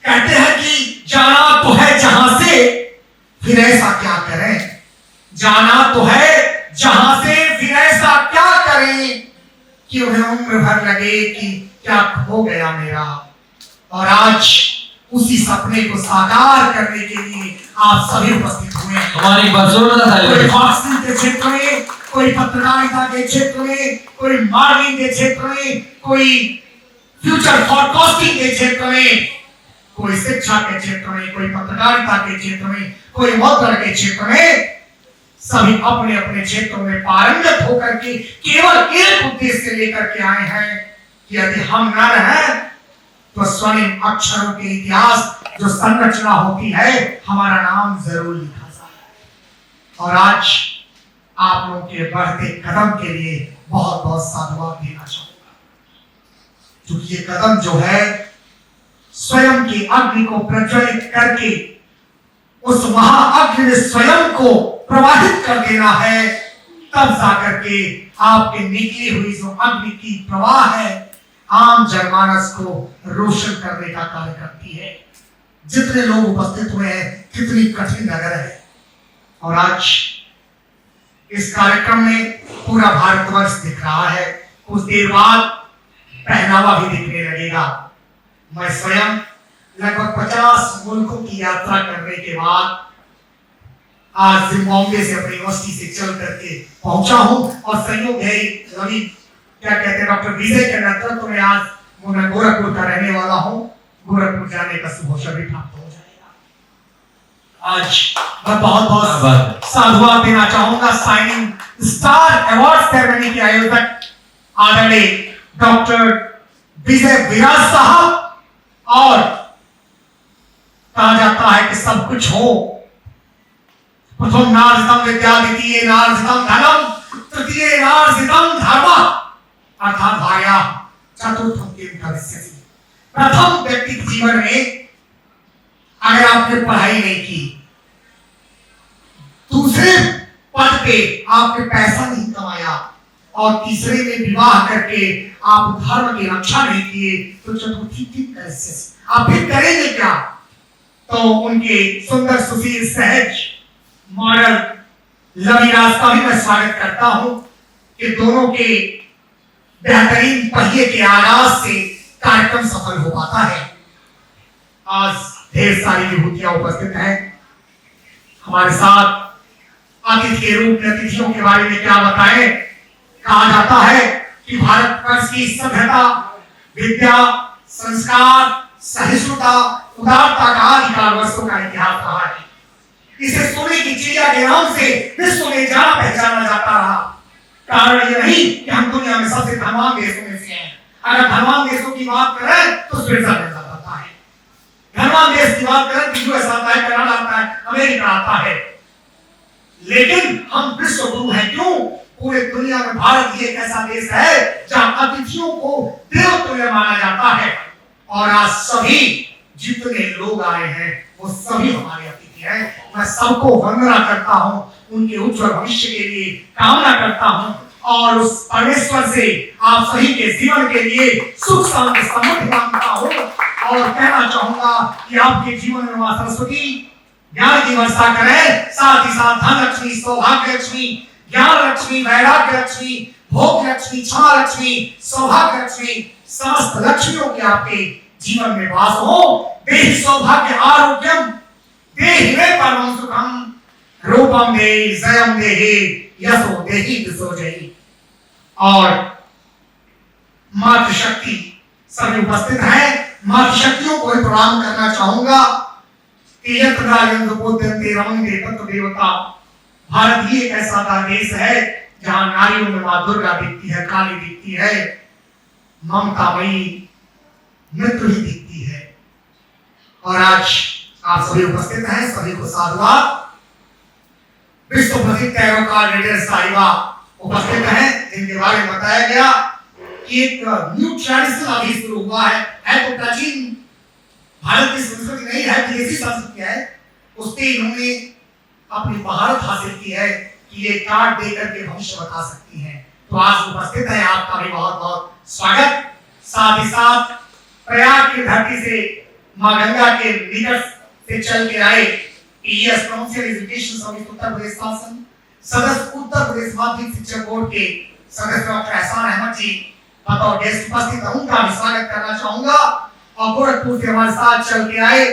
कहते हैं कि जाना तो है जहां से, फिर ऐसा क्या करें। जाना तो है जहां से, फिर ऐसा क्या करें कि उन्हें उम्र भर लगे कि क्या खो गया मेरा। और आज उसी सपने को साकार करने के लिए आप सभी उपस्थित हुए हैं। हमारी कोई वॉक्सिंग के क्षेत्र में, कोई पत्रकारिता के क्षेत्र में, कोई मॉडलिंग के क्षेत्र में, कोई फ्यूचर फॉरकास्टिंग के क्षेत्र में, कोई शिक्षा के क्षेत्र में, कोई पत्रकारिता के क्षेत्र में, कोई मौद्रा के क्षेत्र में, सभी अपने अपने क्षेत्रों में पारंगत होकर के केवल एक उद्देश्य लेकर के आए हैं कि यदि हम न रहें तो स्वर्णिम अक्षरों के इतिहास जो संरचना होती है, हमारा नाम जरूर लिखा जाए। और आज आप लोगों के बढ़ते कदम के लिए बहुत बहुत साधुवाद देना चाहूंगा, क्योंकि ये कदम जो है स्वयं की अग्नि को प्रज्वलित करके उस महाअग्नि में स्वयं को प्रवाहित कर देना है, तब जाकर के आपके निकली हुई जो अग्नि की प्रवाह है आम जनमानस को रोशन करने का कार्य करती है। जितने लोग उपस्थित हुए हैं, कितनी कठिन नगर है। और आज इस कार्यक्रम में पूरा भारतवर्ष दिख रहा है, कुछ देर बाद पहनावा भी दिखने लगेगा। मैं स्वयं लगभग 50 मुल्कों की यात्रा करने के बाद आज जिम्बाब्वे से अपनी यूनिवर्सिटी से चल करके पहुंचा हूं। और संयोग है रवि क्या कहते हैं डॉक्टर विजय के नेतृत्व में आज मैं गोरखपुर का रहने वाला हूं। गोरखपुर जाने का शुभ अवसर भी प्राप्त हो जाएगा। आज मैं बहुत बहुत साधुवाद देना चाहूंगा साइनिंग स्टार अवार्ड सेरेमनी के आयोजक आदरणीय डॉक्टर विजय विराज साहब। और कहा जाता है कि सब कुछ हो, प्रथम नार्जितम विद्या, द्वितीय नार्जितम धनम, तृतीय नार्जितम धर्म, अर्थात भाया चतुर्थम किम भविष्यति। प्रथम व्यक्ति के जीवन में अगर आपने पढ़ाई नहीं की, दूसरे पद पे आपने पैसा नहीं कमाया, और तीसरे में विवाह करके आप धर्म की रक्षा नहीं किए, तो चतुर्थी किम भविष्यति, आप फिर करेंगे क्या। तो उनके सुंदर सुशील सहज मॉडल लविराज का भी मैं स्वागत करता हूं कि दोनों के बेहतरीन पहिए के आगाज से कार्यक्रम सफल हो पाता है। आज ढेर सारी विभूतियां उपस्थित हैं हमारे साथ। अतिथि के रूप में अतिथियों के बारे में क्या बताएं। कहा जाता है कि भारतवर्ष की सभ्यता, विद्या, संस्कार, सहिष्णुता, उदारता का आदिकाल वर्षों का इतिहास रहा है। इसे सोने की चिड़िया के नाम से विश्व में जाना पहचाना जाता रहा। कारण ये नहीं कि हम दुनिया में सबसे धनवान देशों में से हैं। अगर धनवान देशों की बात करें तो स्विट्जरलैंड आता है, धनवान देश की बात करें तो यूएस आता है, कनाडा आता है, अमेरिका आता है। लेकिन हम विश्व गुरु हैं। क्यों? पूरे दुनिया में भारत ही एक ऐसा देश है जहां अतिथियों को देवतुल्य माना जाता है। और आज सभी जितने लोग आए हैं वो सभी हमारे अतिथि हैं। मैं सबको वंदना करता हूं, उनके उज्जवल भविष्य के लिए कामना करता हूं, और उस परमेश्वर से आप सभी के जीवन के लिए सुख शांति समृद्धि मांगता हूं। और कहना चाहूंगा कि आपके जीवन में मां सरस्वती ज्ञान की वर्षा करें, साथ ही साथ धन लक्ष्मी, सौभाग्य लक्ष्मी, ज्ञान लक्ष्मी, वैराग्य लक्ष्मी, भोग लक्ष्मी, क्षमा लक्ष्मी, सौभाग्य लक्ष्मी, समस्त लक्ष्मियों के आपके जीवन में वास हो। देहि सौभाग्य आरोग्यम, देहि मे परमं सुखम, रूपम देहि जयम देहि यशो देहि दिशो जयी। और मातृशक्ति सभी उपस्थित हैं। मातृशक्तियों को प्रणाम करना चाहूंगा। देवता भारत ही एक ऐसा देश है जहां नारियों में मां दुर्गा दिखती है, काली दिखती है, ममतामयी मृत्यु ही दिखती है। और आज आप सभी उपस्थित हैं, सभी को साधुवाद। विश्व प्रसिद्ध तैरोकार लीडर साहिबा उपस्थित हैं, जिनके बारे में बताया गया कि एक न्यू ट्रेडिशन अभी शुरू हुआ है तो प्राचीन भारत की संस्कृति नहीं है, विदेशी संस्कृति है। उससे इन्होंने अपनी महारत हासिल की है कि ये कार्ड देकर के भविष्य बता सकती हैं। तो आज उपस्थित है, आपका भी बहुत बहुत स्वागत। साथ ही साथ प्रयाग की धरती से मां गंगा के निकट से चल के आए। ES council education service Uttar Pradesh शासन सदस्य उत्तर प्रदेश माध्यमिक शिक्षा बोर्ड के सदस्य डॉक्टर एहसान अहमद जी बतौर गेस्ट उपस्थित हूं, उनका भी स्वागत करना चाहूंगा। और गोरखपुर से हमारे साथ चल के आए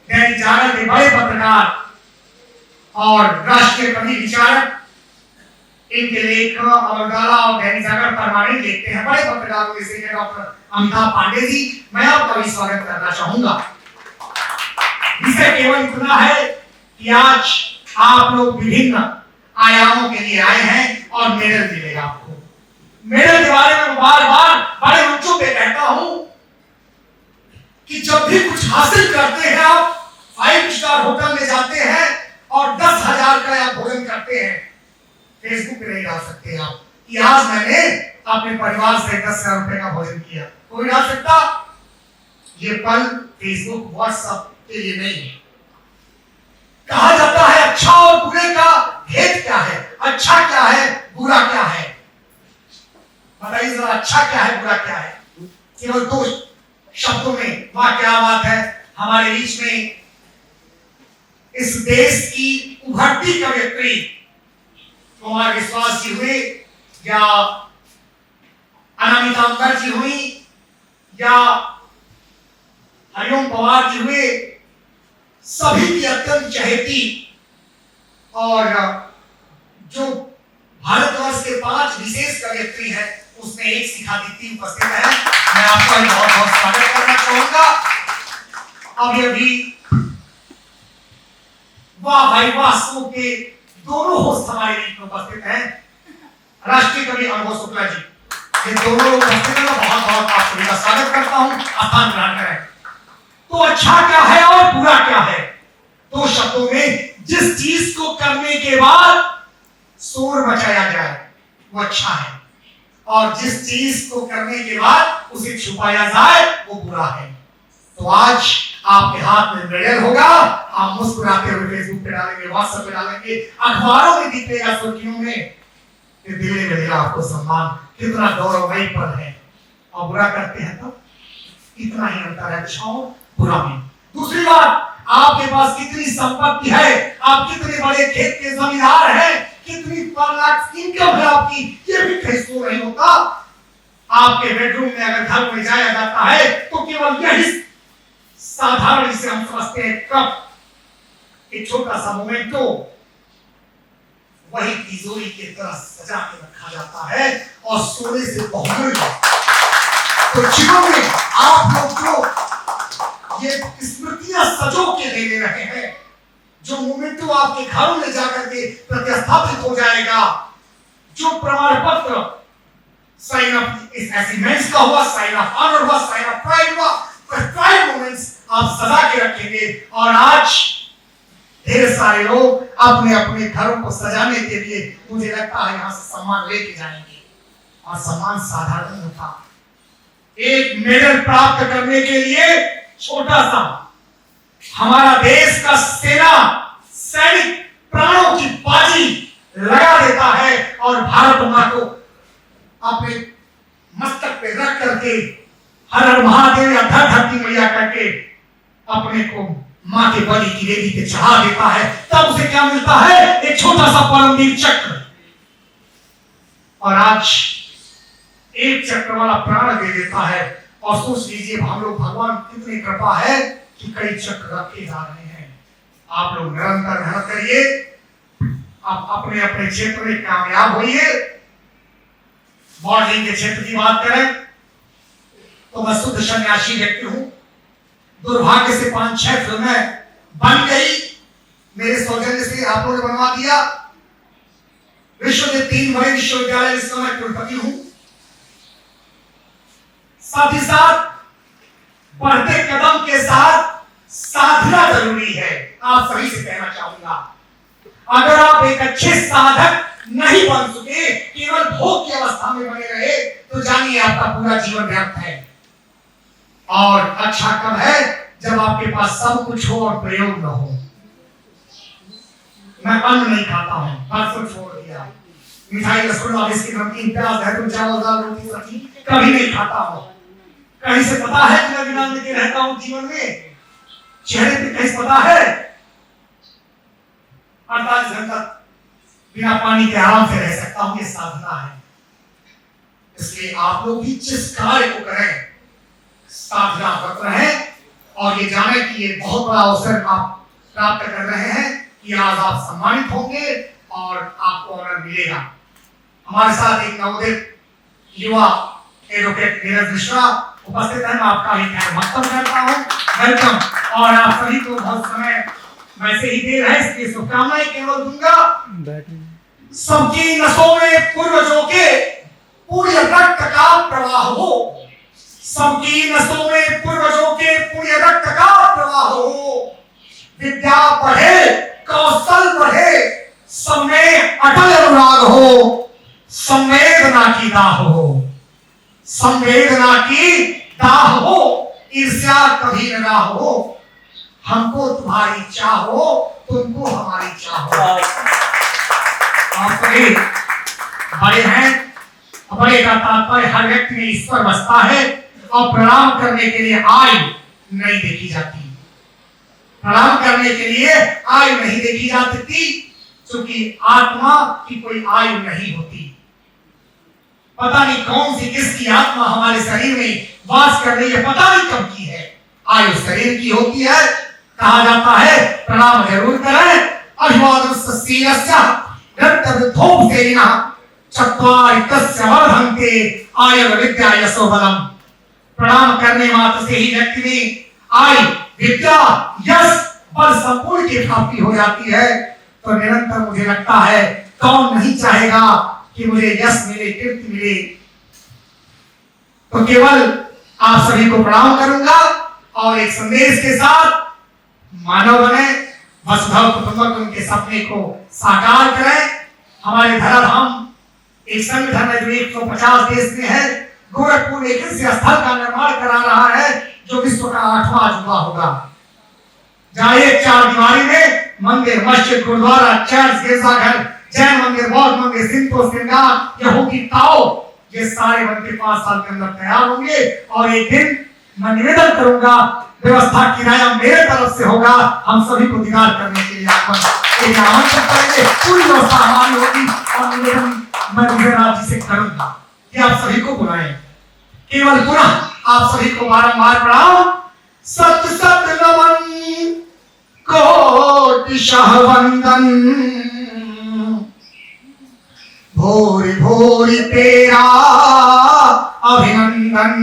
दैनिक जागरण के बड़े पत्रकार और राष्ट्रीय कवि विचारक, इनके लेख अमरगाला और दैनिक जागरण प्रमाणित लिखते हैं बड़े पत्रकारों में से डॉक्टर अमिताभ पांडे जी, मैं आपका भी स्वागत करना चाहूंगा। विषय केवल इतना है कि आज आप लोग विभिन्न आयामों के लिए आए हैं और मेडल मिलेगा आपको। मेडल के बारे में बार-बार बड़े मंचों पे कहता हूं कि जब भी कुछ हासिल करते हैं आप 5 स्टार होटल में जाते हैं और 10,000 का आप भोजन करते हैं, फेसबुक पे नहीं डाल सकते आप कि आज मैंने अपने परिवार से 10,000 रुपए का भोजन किया, कोई डाल सकता? ये पल फेसबुक व्हाट्सएप के लिए नहीं है। कहा जाता है अच्छा और बुरे का भेद क्या है, अच्छा क्या है बुरा क्या है, बताइए जरा, अच्छा क्या है बुरा क्या है? केवल 2 शब्दों में। वाह क्या बात है, हमारे बीच में इस देश की उभरती कवयित्री कुमार विश्वास जी हुए या अनामिका अंबर जी हुई या हरिओम पवार जी हुए, सभी की अत्यंत चहेती और जो भारतवर्ष के 5 विशेष कवयित्री हैं उसमें एक शिखा दीप्ति उपस्थित है। मैं आपका बहुत बहुत स्वागत करना चाहूंगा। अब ये भी वाह भाई वाह शो के दोनों होस्ट हमारे बीच में उपस्थित हैं, राष्ट्रीय कवि अनुभव शुक्ला जी, ये दोनों लोग उपस्थित हैं। बहुत बहुत आप सभी का स्वागत करता हूं, स्थान ग्रहण करें। तो अच्छा क्या है और बुरा क्या है? 2 शब्दों में, जिस चीज को करने के बाद शोर मचाया जाए वो अच्छा है, और जिस चीज को करने के बाद उसे छुपाया जाए वो बुरा है। तो आज आपके हाथ में मेडल होगा, आप मुस्कुराते हुए फेसबुक पे डालेंगे, व्हाट्सएप पे डालेंगे, अखबारों में दिखेगा, सुर्खियों में, फिर दिल्ली में मिलेगा आपको सम्मान। कितना गौरवमयी पल है। और बुरा करते हैं तो इतना ही अंतर है अच्छा और बुरा में। दूसरी बात, आपके पास कितनी संपत्ति है, आप कितने बड़े खेत के जमींदार हैं, कितनी लाख इनकम है आपकी, ये भी कहीं सो नहीं होता। आपके बेडरूम में अगर घर में जाया जाता है तो केवल यही साधारण से हम समझते हैं कप, एक छोटा सा मोमेंटो, वही तिजोरी की तरह सजा के रखा जाता है और सोने से बहुत। तो जीवन में आप लोग जो ये स्मृतियां सजो के ले रहे हैं, जो मोमेंटो आपके घरों में जाकर के प्रतिस्थापित हो जाएगा, जो प्रमाण पत्र साइन ऑफ अचीवमेंट्स का हुआ, साइन ऑफ ऑनर हुआ, साइन ऑफ प्राइड हुआ, प्राइड मोमेंट्स आप सजा के रखेंगे। और आज ढेर सारे लोग अपने अपने घरों को सजाने के लिए मुझे लगता है यहां से सम्मान लेके जाएंगे, और सम्मान साधारण नहीं होता। एक मेडल प्राप्त करने के लिए छोटा सा हमारा देश का सेना सैनिक प्राणों की बाजी लगा देता है और भारत मां को अपने मस्तक पे रख करके हर हर महादेव या धर धरती मैया करके अपने को मां के बलि की वेदी पे चढ़ा देता है। तब उसे क्या मिलता है? एक छोटा सा परमवीर चक्र। और आज एक चक्र वाला प्राण दे देता है। और सोच लीजिए हम लोग, भगवान कितनी कृपा है कि कई चक्र रखे जा रहे हैं। आप लोग निरंतर मेहनत करिए, आप अपने अपने क्षेत्र में कामयाब होइए। मॉडलिंग के क्षेत्र की बात करें तो मैं शुद्ध सन्यासी व्यक्ति हूं। दुर्भाग्य से 5-6 फिल्में बन गई, मेरे सौजन्य से आप लोगों ने बनवा दिया। विश्व के 3 बड़े विश्वविद्यालय जिसका मैं कुलपति हूं। साथ ही साथ बढ़ते कदम के साथ साधना जरूरी है। आप सभी से कहना चाहूंगा, अगर आप एक अच्छे साधक नहीं बन सके, केवल भोग की अवस्था में बने रहे, तो जानिए आपका पूरा जीवन व्यर्थ है। और अच्छा कब है? जब आपके पास सब कुछ हो और प्रयोग न हो। मैं अन्न नहीं खाता हूं, परसों छोड़ दिया। मिठाई, रसगुल्ला, बिस्किट, नमकीन, प्याज, धैर्य, चावल, दाल, रोटी, सब्जी कभी नहीं खाता हूं। कहीं से पता है कि मैं बिना अन्न के रहता हूं जीवन में? चेहरे पे कैसे पता है 48 घंटा बिना पानी के आराम से रह सकता हूं, ये साधना है। इसलिए आप लोग भी जिस कार्य को करें साधना कर रहे हैं और ये जाने कि ये बहुत बड़ा अवसर आप प्राप्त कर रहे हैं कि आज आप सम्मानित होंगे और आपको ऑनर मिलेगा। हमारे साथ एक नवोदित युवा एडवोकेट नीरज मिश्रा उपस्थित है। मैं आपका ही वक्तव्य करता हूँ, वेलकम। और आप सभी को बहुत समय वैसे ही दे रहे हैं, इसलिए शुभकामनाएं केवल दूंगा। सबकी नसों में पूर्वजों के पुण्य रक्त का प्रवाह हो, सबकी नसों में पूर्वजों के पुण्य रक्त का प्रवाह हो। विद्या बढ़े, कौशल बढ़े, सब में अटल अनुराग हो। संवेदना की दाह हो, संवेदना की दाह हो, ईर्ष्या कभी न राह हो। हमको तुम्हारी चाह हो, तुमको हमारी चाह हो। आप सभी बड़े हैं, बड़े का तात्पर्य हर व्यक्ति में ईश्वर बसता है और प्रणाम करने के लिए आयु नहीं देखी जाती। प्रणाम करने के लिए आयु नहीं देखी जा सकती, क्योंकि आत्मा की कोई आयु नहीं होती। पता नहीं कौन सी किसकी आत्मा हमारे शरीर में वास कर रही है, पता नहीं कब की है। आयु शरीर की होती है। कहा जाता है प्रणाम जरूर करें। आयु विद्या यशो बलम। प्रणाम करने मात्र से ही व्यक्ति में आयु विद्या यश बल संपूर्ण की प्राप्ति हो जाती है। तो निरंतर मुझे लगता है कौन नहीं चाहेगा कि मुझे यश मिले, कीर्ति मिले। तो केवल आप सभी को प्रणाम करूंगा और एक संदेश के साथ मानव बने, वसुधैव कुटुंबकम उनके सपने को साकार करें। हमारे धराधाम एक संगठन है जो 150 देश में है। गोरखपुर एक ऐसे स्थल का निर्माण करा रहा है जो विश्व का 8वां अजूबा होगा, जहां एक चार दीवारी में मंदिर, मस्जिद, गुरुद्वारा, चर्च, गिरजाघर, जैन मंदिर, बौद्ध मंदिर, सिंतो, श्रृंगार, यहूदी ताओ, ये सारे बनके 5 साल के अंदर तैयार होंगे। और एक दिन मैं निवेदन करूंगा, व्यवस्था किराया मेरे तरफ से होगा, हम सभी को दीदार करने के लिए आमंत्रित करेंगे। पूरी व्यवस्था हमारी होगी और निवेदन मैं गुजरात जी से करूंगा कि आप सभी को बुलाएं। केवल पुनः आप सभी को बारंबार प्रणाम। सत सत नमन कोटिशः वंदन, भोरी भोरी तेरा अभिनंदन।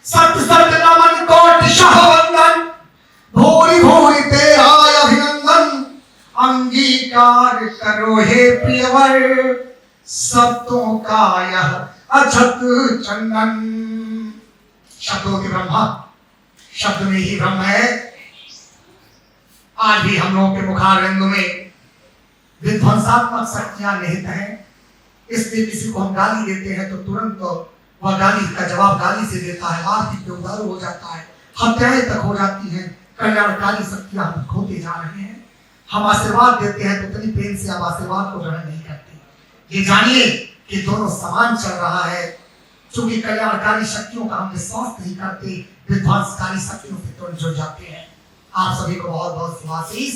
सत सत नमन कोटिशः वंदन, भोरी भोरी तेरा अभिनंदन। अंगीकार करो हे प्रियवर, शब्दों का यह अछत चंदन। शब्दों के ब्रह्मा, शब्द में ही ब्रह्म है। आज भी हम लोगों के मुखारविंदों में विध्वंसात्मक शक्तियां निहित हैं। इसलिए किसी को हम गाली देते हैं तो तुरंत वह गाली का जवाब गाली से देता है, आर्थिक उदार हो जाता है, हत्याएं तक हो जाती हैं। कल्याणकारी शक्तियां हम खोते जा रहे हैं। हम आशीर्वाद देते हैं तो इतनी प्रेम से आप आशीर्वाद को ग्रहण नहीं करते। ये जानिए कि दोनों समान चल रहा है। चूंकि कल्याणकारी शक्तियों का हम विश्वास नहीं करते, विध्वंसकारी शक्तियों से तुरंत जुड़ जाते हैं। आप सभी को बहुत बहुत शुभाशीष।